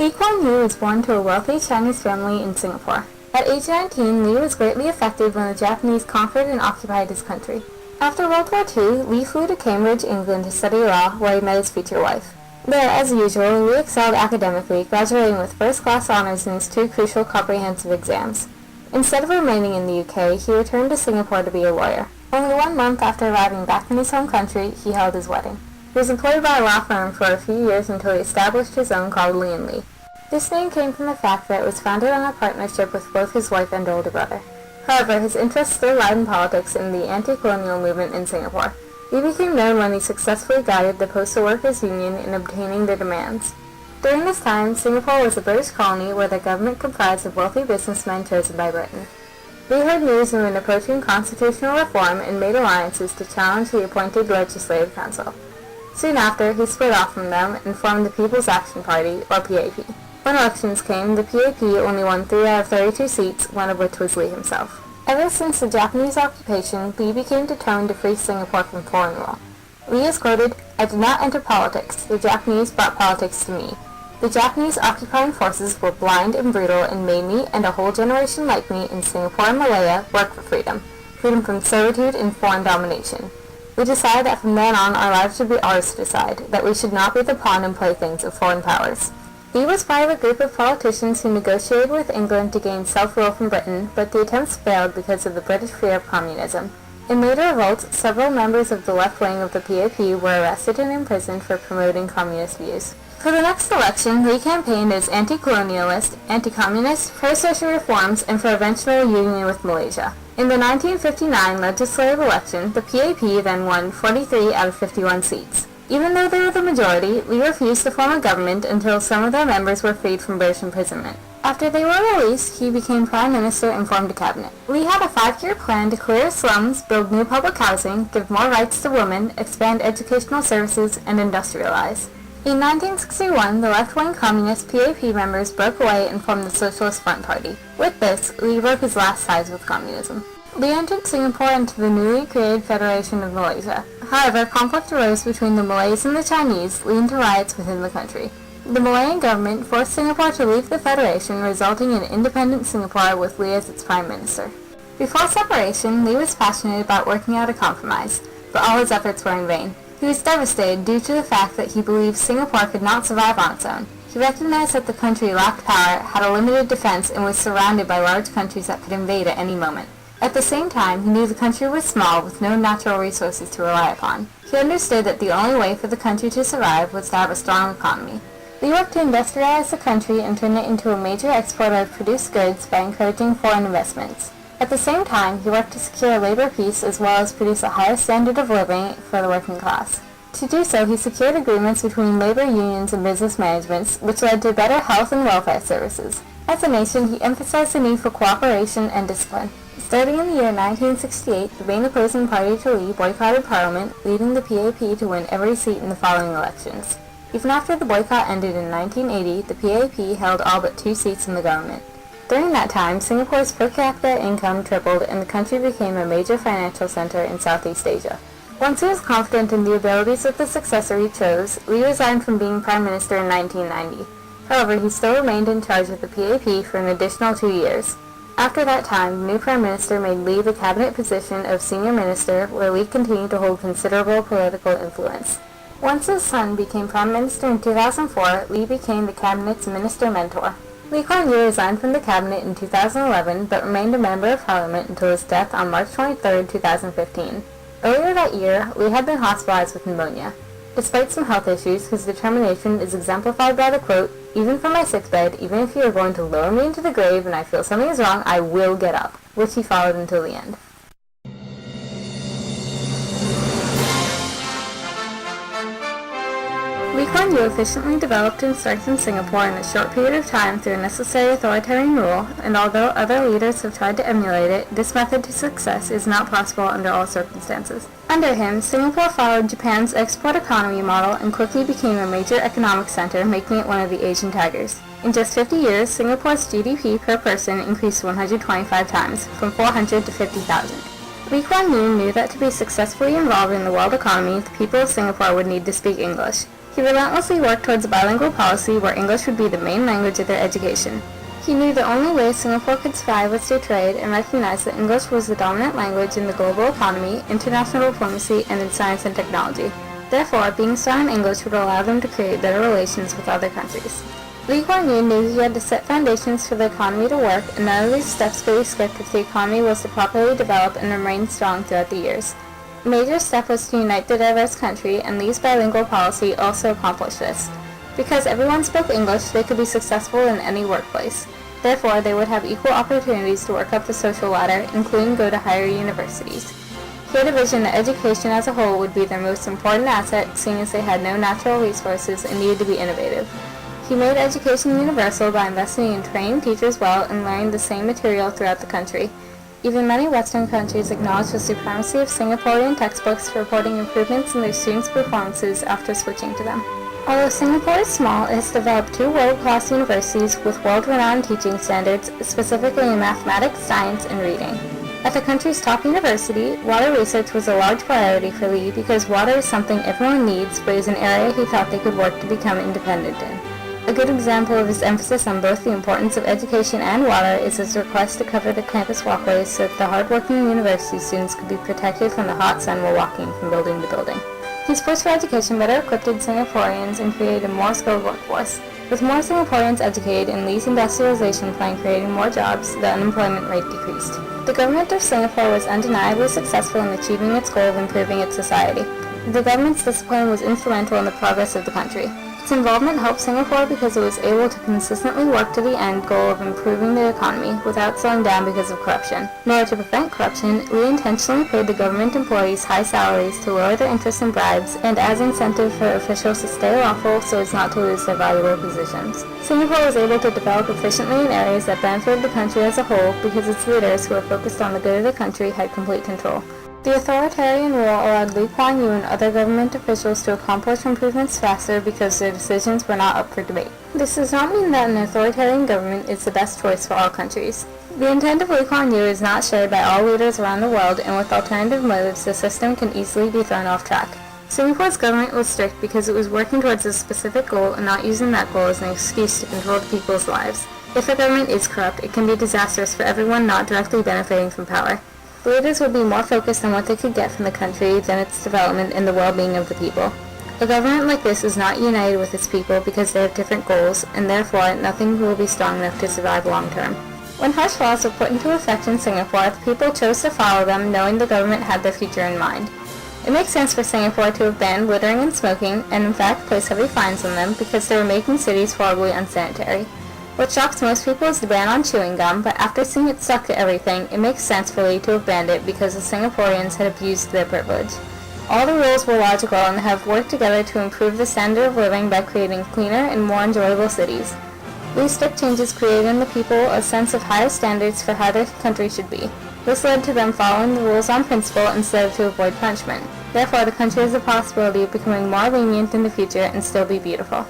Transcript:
Lee Kuan Yew was born to a wealthy Chinese family in Singapore. At age 19, Lee was greatly affected when the Japanese conquered and occupied his country. After World War II, Lee flew to Cambridge, England to study law, where he met his future wife. There, as usual, Lee excelled academically, graduating with first-class honors in his two crucial comprehensive exams. Instead of remaining in the UK, he returned to Singapore to be a lawyer. Only 1 month after arriving back in his home country, he held his wedding. He was employed by a law firm for a few years until he established his own called Lee & Lee. This name came from the fact that it was founded on a partnership with both his wife and older brother. However, his interests still lied in politics and the anti-colonial movement in Singapore. He became known when he successfully guided the Postal Workers Union in obtaining their demands. During this time, Singapore was a British colony where the government comprised of wealthy businessmen chosen by Britain. Lee heard news of an approaching constitutional reform and made alliances to challenge the appointed Legislative Council. Soon after, he split off from them and formed the People's Action Party, or PAP. When elections came, the PAP only won 3 out of 32 seats, one of which was Lee himself. Ever since the Japanese occupation, Lee became determined to free Singapore from foreign rule. Lee is quoted, "I did not enter politics. The Japanese brought politics to me. The Japanese occupying forces were blind and brutal and made me, and a whole generation like me in Singapore and Malaya, work for freedom. Freedom from servitude and foreign domination. We decided that from then on our lives should be ours to decide, that we should not be the pawn and playthings of foreign powers." Lee was part of a group of politicians who negotiated with England to gain self-rule from Britain, but the attempts failed because of the British fear of communism. In later revolts, several members of the left wing of the PAP were arrested and imprisoned for promoting communist views. For the next election, Lee campaigned as anti-colonialist, anti-communist, pro-social reforms, and for eventual union with Malaysia. In the 1959 legislative election, the PAP then won 43 out of 51 seats. Even though they were the majority, Lee refused to form a government until some of their members were freed from British imprisonment. After they were released, he became Prime Minister and formed a cabinet. Lee had a 5-year plan to clear slums, build new public housing, give more rights to women, expand educational services, and industrialize. In 1961, the left-wing communist PAP members broke away and formed the Socialist Front Party. With this, Lee broke his last ties with communism. Lee entered Singapore into the newly created Federation of Malaysia. However, conflict arose between the Malays and the Chinese, leading to riots within the country. The Malayan government forced Singapore to leave the Federation, resulting in independent Singapore with Lee as its Prime Minister. Before separation, Lee was passionate about working out a compromise, but all his efforts were in vain. He was devastated due to the fact that he believed Singapore could not survive on its own. He recognized that the country lacked power, had a limited defense, and was surrounded by large countries that could invade at any moment. At the same time, he knew the country was small with no natural resources to rely upon. He understood that the only way for the country to survive was to have a strong economy. Lee worked to industrialize the country and turn it into a major exporter of produced goods by encouraging foreign investments. At the same time, he worked to secure labor peace as well as produce a higher standard of living for the working class. To do so, he secured agreements between labor unions and business managements, which led to better health and welfare services. As a nation, he emphasized the need for cooperation and discipline. Starting in the year 1968, the main opposing party to Lee boycotted Parliament, leading the PAP to win every seat in the following elections. Even after the boycott ended in 1980, the PAP held all but 2 seats in the government. During that time, Singapore's per capita income tripled and the country became a major financial center in Southeast Asia. Once he was confident in the abilities of the successor he chose, Lee resigned from being Prime Minister in 1990. However, he still remained in charge of the PAP for an additional 2 years. After that time, the new Prime Minister made Lee the cabinet position of Senior Minister, where Lee continued to hold considerable political influence. Once his son became Prime Minister in 2004, Lee became the cabinet's minister mentor. Lee Kuan Yew resigned from the cabinet in 2011, but remained a member of Parliament until his death on March 23, 2015. Earlier that year, Lee had been hospitalized with pneumonia. Despite some health issues, his determination is exemplified by the quote, "Even from my sickbed, even if you are going to lower me into the grave and I feel something is wrong, I will get up," which he followed until the end. Lee Kuan Yew efficiently developed and strengthened Singapore in a short period of time through necessary authoritarian rule, and although other leaders have tried to emulate it, this method to success is not possible under all circumstances. Under him, Singapore followed Japan's export economy model and quickly became a major economic center, making it one of the Asian tigers. In just 50 years, Singapore's GDP per person increased 125 times, from 400 to 50,000. Lee Kuan Yew knew that to be successfully involved in the world economy, the people of Singapore would need to speak English. He relentlessly worked towards a bilingual policy where English would be the main language of their education. He knew the only way Singapore could survive was through trade and recognized that English was the dominant language in the global economy, international diplomacy, and in science and technology. Therefore, being strong in English would allow them to create better relations with other countries. Lee Kuan Yew knew he had to set foundations for the economy to work, and none of these steps could be skipped if the economy was to properly develop and remain strong throughout the years. A major step was to unite the diverse country, and Lee's bilingual policy also accomplished this. Because everyone spoke English, they could be successful in any workplace. Therefore, they would have equal opportunities to work up the social ladder, including go to higher universities. He had a vision that education as a whole would be their most important asset, seeing as they had no natural resources and needed to be innovative. He made education universal by investing in training teachers well and learning the same material throughout the country. Even many Western countries acknowledge the supremacy of Singaporean textbooks for reporting improvements in their students' performances after switching to them. Although Singapore is small, it has developed 2 world-class universities with world-renowned teaching standards, specifically in mathematics, science, and reading. At the country's top university, water research was a large priority for Lee because water is something everyone needs, but is an area he thought they could work to become independent in. A good example of his emphasis on both the importance of education and water is his request to cover the campus walkways so that the hard-working university students could be protected from the hot sun while walking from building to building. His push for education better equipped Singaporeans and created a more skilled workforce. With more Singaporeans educated and Lee's industrialization plan creating more jobs, the unemployment rate decreased. The government of Singapore was undeniably successful in achieving its goal of improving its society. The government's discipline was instrumental in the progress of the country. Its involvement helped Singapore because it was able to consistently work to the end goal of improving the economy without slowing down because of corruption. In order to prevent corruption, Lee intentionally paid the government employees high salaries to lower their interest in bribes and as incentive for officials to stay lawful so as not to lose their valuable positions. Singapore was able to develop efficiently in areas that benefited the country as a whole because its leaders, who were focused on the good of the country, had complete control. The authoritarian rule allowed Lee Kuan Yew and other government officials to accomplish improvements faster because their decisions were not up for debate. This does not mean that an authoritarian government is the best choice for all countries. The intent of Lee Kuan Yew is not shared by all leaders around the world, and with alternative motives, the system can easily be thrown off track. Singapore's government was strict because it was working towards a specific goal and not using that goal as an excuse to control the people's lives. If a government is corrupt, it can be disastrous for everyone not directly benefiting from power. The leaders would be more focused on what they could get from the country than its development and the well-being of the people. A government like this is not united with its people because they have different goals, and therefore nothing will be strong enough to survive long-term. When harsh laws were put into effect in Singapore, the people chose to follow them knowing the government had their future in mind. It makes sense for Singapore to have banned littering and smoking, and in fact place heavy fines on them because they were making cities horribly unsanitary. What shocks most people is the ban on chewing gum, but after seeing it stuck to everything, it makes sense for Lee to have banned it because the Singaporeans had abused their privilege. All the rules were logical and have worked together to improve the standard of living by creating cleaner and more enjoyable cities. These strict changes created in the people a sense of higher standards for how their country should be. This led to them following the rules on principle instead of to avoid punishment. Therefore, the country has the possibility of becoming more lenient in the future and still be beautiful.